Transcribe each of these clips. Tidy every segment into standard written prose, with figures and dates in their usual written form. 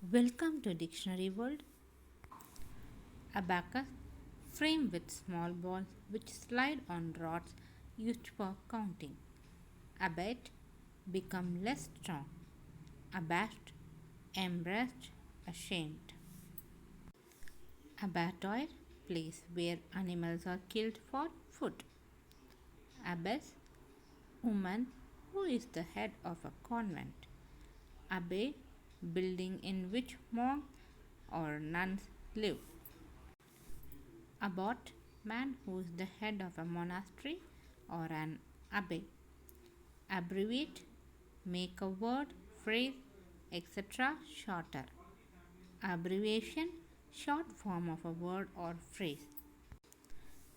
Welcome to Dictionary World. Abacus, frame with small balls which slide on rods used for counting. Abate, become less strong. Abashed, embarrassed, ashamed. Abattoir, place where animals are killed for food. Abbess, woman who is the head of a convent. Abbey, building in which monks or nuns live. Abbot, man who is the head of a monastery or an abbey. Abbreviate, make a word, phrase, etc. shorter. Abbreviation, short form of a word or phrase.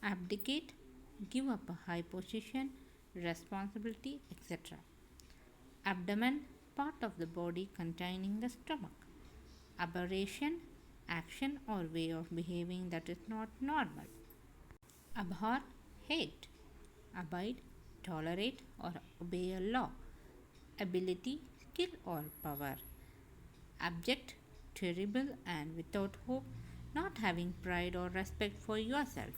Abdicate, give up a high position, responsibility, etc. Abdomen, part of the body containing the stomach. Aberration, action or way of behaving that is not normal. Abhor, hate. Abide, tolerate or obey a law. Ability, skill or power. Abject, terrible and without hope, not having pride or respect for yourself.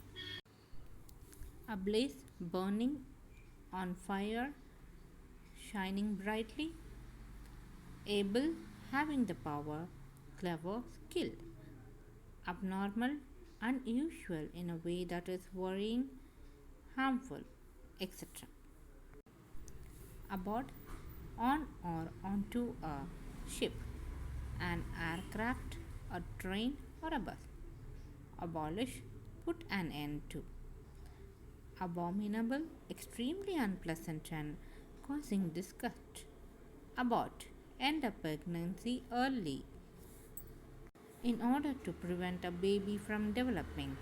Ablaze, burning, on fire, shining brightly. Able, having the power, clever, skilled. Abnormal, unusual in a way that is worrying, harmful, etc. Aboard, on or onto a ship, an aircraft, a train, or a bus. Abolish, put an end to. Abominable, extremely unpleasant and causing disgust. Abort, end a pregnancy early in order to prevent a baby from developing.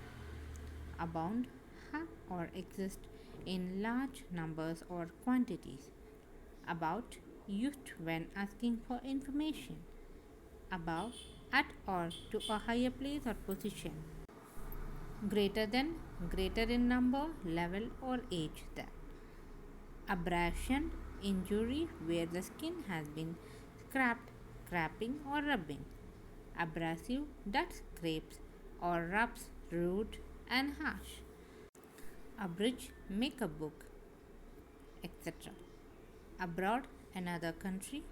Abound, have or exist in large numbers or quantities. About, used when asking for information. Above, at or to a higher place or position. Greater than, greater in number, level or age than. Abrasion, injury where the skin has been scraped, scraping or rubbing. Abrasive, that scrapes or rubs, rude and harsh. Abridge, make a book, etc. Abroad, another country.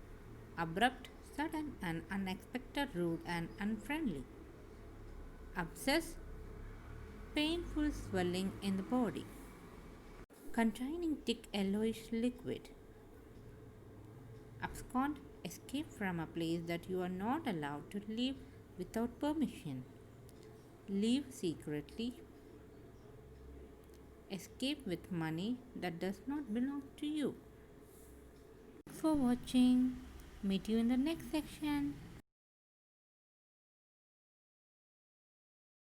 Abrupt, sudden and unexpected, rude and unfriendly. Abscess, painful swelling in the body containing thick yellowish liquid. Abscond, escape from a place that you are not allowed to leave without permission. Leave secretly. Escape with money that does not belong to you. Thanks for watching. Meet you in the next section.